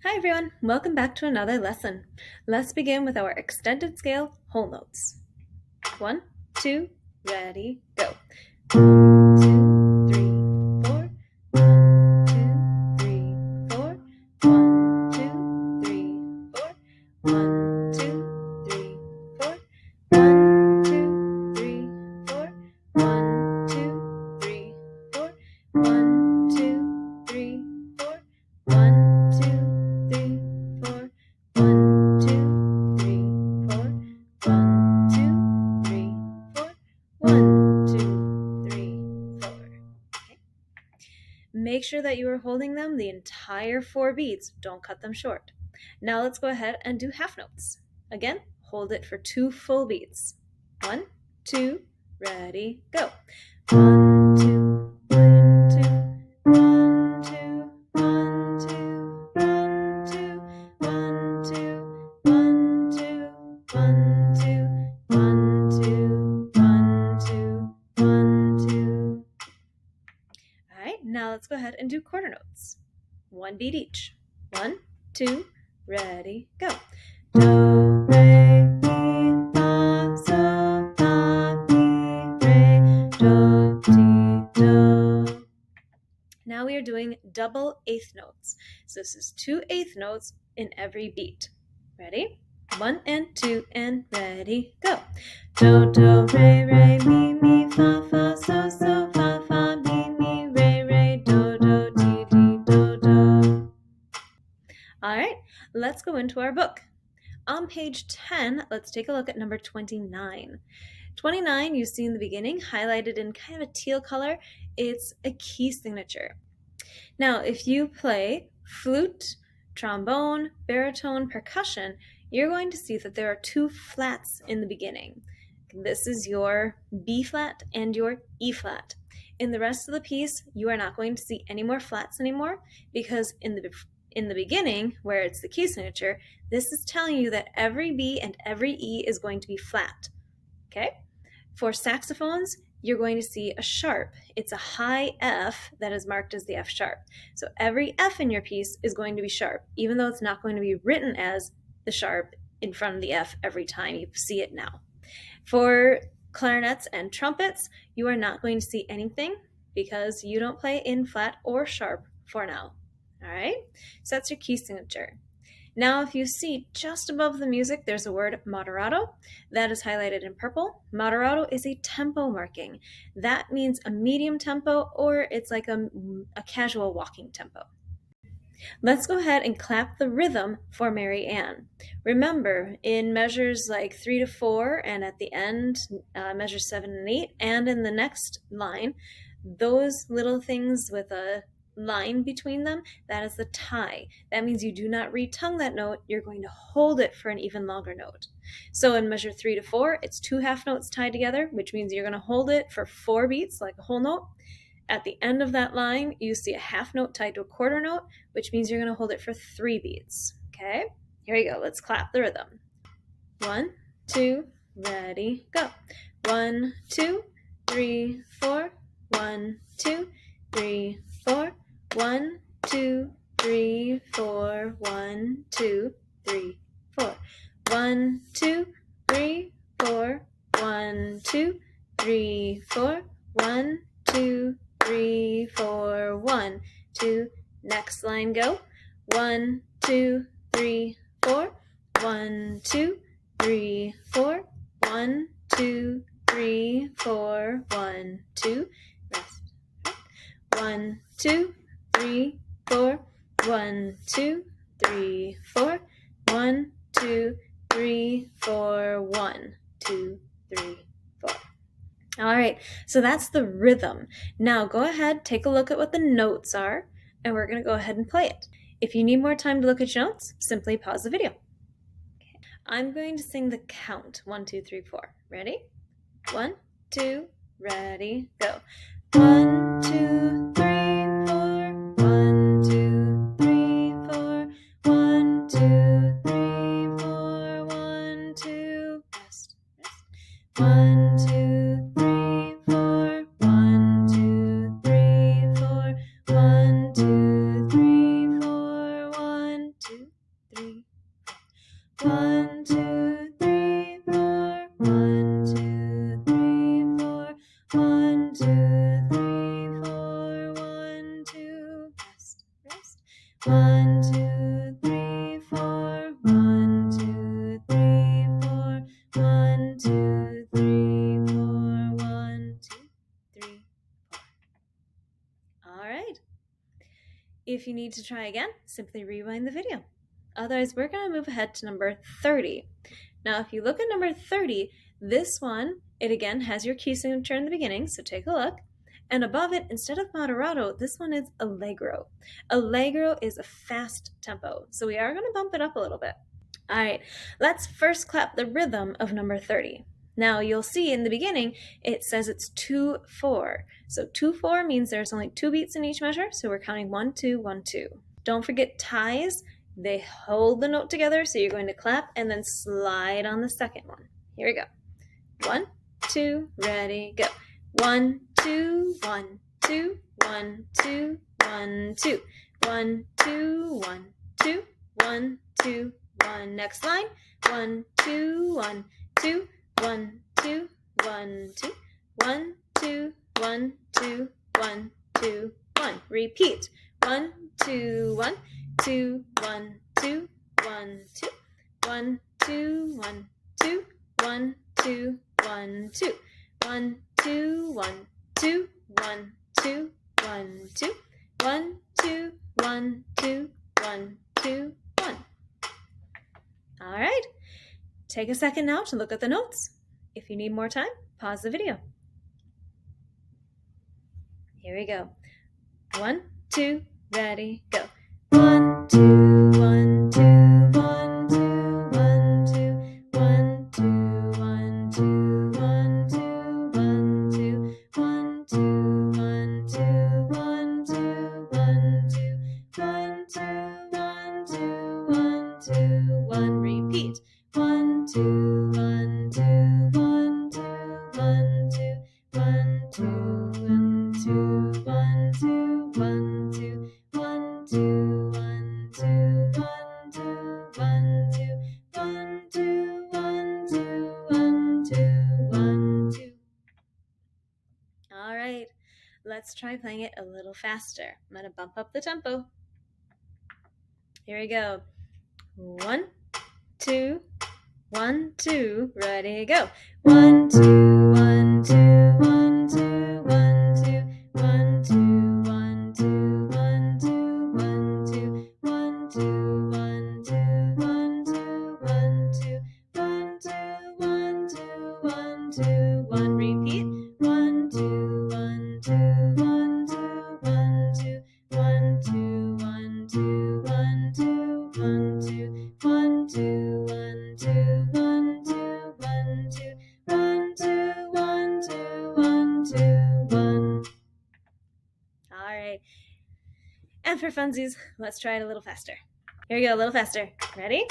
Hi everyone, welcome back to another lesson. Let's begin with our extended scale whole notes. 1, 2, ready, go. 1, 2, 3, 4. 1, 2, 3, 4. 1, 2, 3, 4. 1, 2, 3, 4. 1, 2, 3, 4. 1, 2, 3, 4. 1, 2, 3, 4. 1, 2, 3, 4. 1, 2, 3, 4. 1, 2, 3, 4. 1, 2, 3, 4. Okay. Make sure that you are holding them the entire 4 beats. Don't cut them short. Now let's go ahead and do half notes. Again, hold it for 2 full beats. 1, 2, ready, go. 1, 2, 1, 2, 1, 2, 1, 2, 1, 2, 1, 2, 1, 2, 1, 2, 1, 2, 1, 2, 1, 2. All right, now let's go ahead and do quarter notes. 1 beat each. 1, 2, ready, go. Do, re, mi, fa, sol, la, mi, re, do, ti, do. Now we are doing double eighth notes. So this is 2 eighth notes in every beat. Ready? 1 and 2 and ready, go. Do, do, re, re, mi, mi, fa, fa, so, so, fa, fa, mi, mi, re, re, do, do, ti, ti, do, do. All right, let's go into our book. On page 10, let's take a look at number 29. 29, you see in the beginning, highlighted in kind of a teal color, it's a key signature. Now, if you play flute, trombone, baritone, percussion, you're going to see that there are 2 flats in the beginning. This is your B flat and your E flat. In the rest of the piece, you are not going to see any more flats anymore because in the beginning, where it's the key signature, this is telling you that every B and every E is going to be flat. Okay? For saxophones, you're going to see a sharp. It's a high F that is marked as the F sharp. So every F in your piece is going to be sharp, even though it's not going to be written as the sharp in front of the F every time you see it now. For clarinets and trumpets, you are not going to see anything because you don't play in flat or sharp for now. All right, so that's your key signature. Now, if you see just above the music, there's a word moderato that is highlighted in purple. Moderato is a tempo marking. That means a medium tempo, or it's like a casual walking tempo. Let's go ahead and clap the rhythm for Mary Ann. Remember, in measures like 3 to 4, and at the end, measures 7 and 8, and in the next line, those little things with a line between them, that is the tie. That means you do not retongue that note, you're going to hold it for an even longer note. So in measure 3 to 4, it's 2 half notes tied together, which means you're going to hold it for 4 beats, like a whole note. At the end of that line, you see a half note tied to a quarter note, which means you're going to hold it for 3 beats. Okay, here we go. Let's clap the rhythm. 1, 2, ready, go. 1, 2, 3, 4. 1, 2, 3, 4. 1, 2, 3, 4. 1, 2, 3, 4. 1, 2, 3, 4. 1, 2, 3, 4. 1, 2, 3, 4. 1, 2. Next line, go. 1, 2, 3, 4. 1, 2, 3, 4. 1, 2, 3, 4. 1, 2. Rest. 1, 2, 3, 4. 1, 2, 3, 4. 1, 2, 3, 4. 1, 2, 3, 4. All right, so that's the rhythm. Now go ahead, take a look at what the notes are, and we're going to go ahead and play it. If you need more time to look at your notes, simply pause the video. Okay. I'm going to sing the count, 1, 2, 3, 4. Ready? 1, 2, ready, go. 1, 2, 3, 4. 1, 2, 3, 4. 1, 2, 3, 4. 1, 2. Rest, rest. 1, 2, 3, 4. 1, 2, 3, 4. 1, 2, 3, 4. 1, 2. 1, 2, 3, 4. 1, 2, 3, 4. 1, 2, 3, 4. 1, 2, 3, 4. All right. If you need to try again, simply rewind the video. Otherwise, we're going to move ahead to number 30. Now, if you look at number 30, this one, it again has your key signature in the beginning, so take a look. And above it, instead of moderato, this one is allegro. Allegro is a fast tempo, so we are going to bump it up a little bit. All right, let's first clap the rhythm of number 30. Now, you'll see in the beginning, it says it's 2-4. So 2-4 means there's only 2 beats in each measure, so we're counting 1, 2, 1, 2. Don't forget ties. They hold the note together, so you're going to clap and then slide on the second one. Here we go. 1, 2, ready, go. 1, 2, 1, 2, 1, 2, 1, 2. 1, 2, 1, 2, 1, 2, 1. Next line. 1, 2, 1, 2, 1, 2, 1, 2. 1, 2, 1, 2, 1, 2, 1. Repeat. 1, 2, 1, 2, 1, 2, 1, 2. 1, 2, 1, 2, 1, 2, 1, 2. 1, 2, 1, 2, 1, 2, 1, 2. 1, 2, 1, 2, 1, 2, 1. All right. Take a second now to look at the notes. If you need more time, pause the video. Here we go. 1, 2, ready, go. 1, 2, 1, 2, 1, 2, 1, 2, 1, 2, 1, 2, 1, 2, 1, 2, 1, 2, 1, 2, 1, 2, 1, 2, 1, 2, 1, 2, 1, 2, 1. Repeat. 1, 2, 1, 2, 1, 2, 1, 2, 1, 2, 1, 2, 1, 2, 1, 2, 1, 2, 1, 2, 1, 2, 1, 2, 1, 2, 1, 2, 1, 2, 1, 2. All right, let's try playing it a little faster. I'm going to bump up the tempo. Here we go. 1, 2, 1, 2, ready, go. 1, 2, 1, 2, 1, 2, 1, 2, 1, 2, 1, 2, 1, 2, 1, 2, 1, 2, 1, 2, 1, 2, 1, 2, 1, 2, 1, 2, 1, 2, 1. Repeat. 1, 2, 1, 2, 1, 2, 1, 2, 1, 2, 1, 2, 1, 2, 1, 2, 1, 2, 1, 2, 1, 2, 1, 2, 1, 2, 1, 2, 1, 2, 1. All right. And for funsies, let's try it a little faster. Here we go, a little faster. Ready?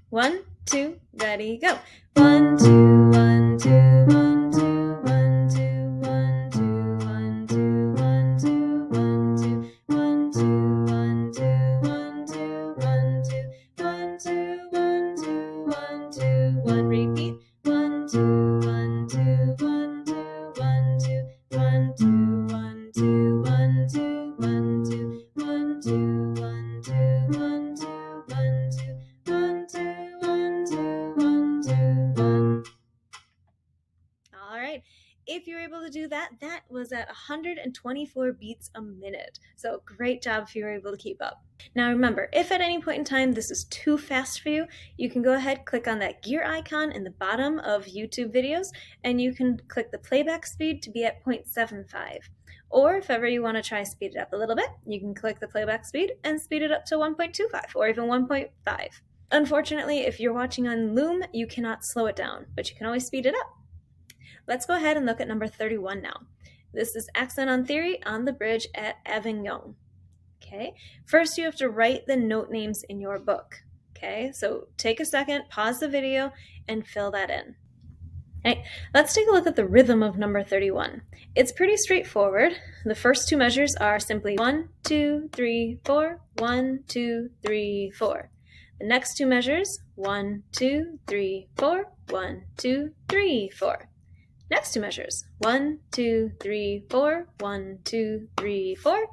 1, 2, ready, go. 1, 2, 1, 2, 1, 2, 1, 2, 1, 2, 1, 2, 1, 2, 1, 2, 1, 2, 1, 2, 1, 2, 1, 2, 1, 2, 1, 2, 1, 2, 1. Repeat. 1, 2, 1, 2, 1, 2, 1, 2, 1, 2, 1, 2, 1, 2, 1, 2, 1, 2, 1, 2, 1, 2, 1, 2, 1, 2, 1, 2, 1, 2, 1. All right. If you're able to do that, that was at 124 beats a minute. So great job if you were able to keep up. Now remember, if at any point in time this is too fast for you, you can go ahead, click on that gear icon in the bottom of YouTube videos, and you can click the playback speed to be at 0.75. Or if ever you want to try speed it up a little bit, you can click the playback speed and speed it up to 1.25 or even 1.5. Unfortunately, if you're watching on Loom, you cannot slow it down, but you can always speed it up. Let's go ahead and look at number 31 now. This is Accent on Theory on the bridge at Avignon. Okay, first you have to write the note names in your book. Okay, so take a second, pause the video, and fill that in. Okay, let's take a look at the rhythm of number 31. It's pretty straightforward. The first two measures are simply 1, 2, 3, 4, 1, 2, 3, 4. The next two measures, 1, 2, 3, 4, 1, 2, 3, 4. Next two measures, 1, 2, 3, 4, 1, 2, 3, 4.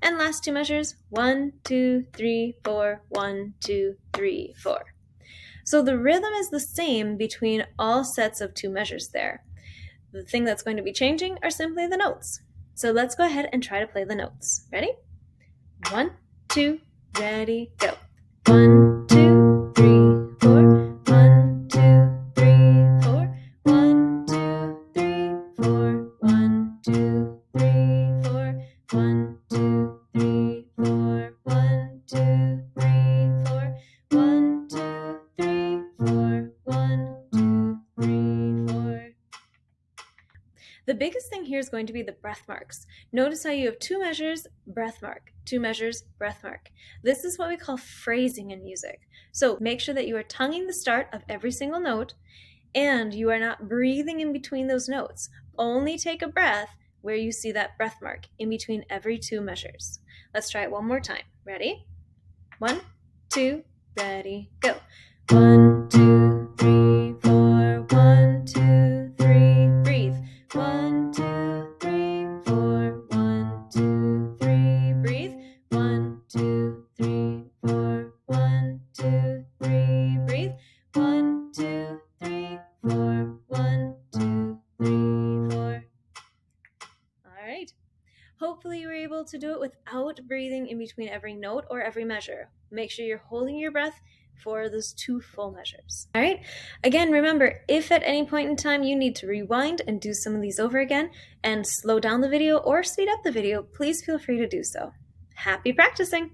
And last two measures, 1, 2, 3, 4, 1, 2, 3, 4. So the rhythm is the same between all sets of two measures there. The thing that's going to be changing are simply the notes. So let's go ahead and try to play the notes. Ready? 1, 2, ready, go. 1, 2, 3, 4. 1, 2, 3, 4. 1, 2, 3, 4. 1, 2, 3, 4. 1, 2, 3, 4. 1, 2, 3, 4. 1, 2, 3, 4. 1, 2, 3, 4. The biggest thing here is going to be the breath marks. Notice how you have two measures, breath mark, two measures, breath mark. This is what we call phrasing in music. So make sure that you are tonguing the start of every single note and you are not breathing in between those notes. Only take a breath where you see that breath mark in between every two measures. Let's try it one more time. Ready? 1, 2, ready, go. 1, 2, 3, 4. 1, 2, 3, breathe. 1, 2, 3, 4. 1, 2, 3, breathe. 1, 2, 3, 4. 1, 2, 3, breathe. 1, 2, 3, 4. 1, 2, 3, 4. All right. Hopefully you were able to do it without breathing in between every note or every measure. Make sure you're holding your breath for those two full measures. All right. Again, remember, if at any point in time you need to rewind and do some of these over again and slow down the video or speed up the video, please feel free to do so. Happy practicing!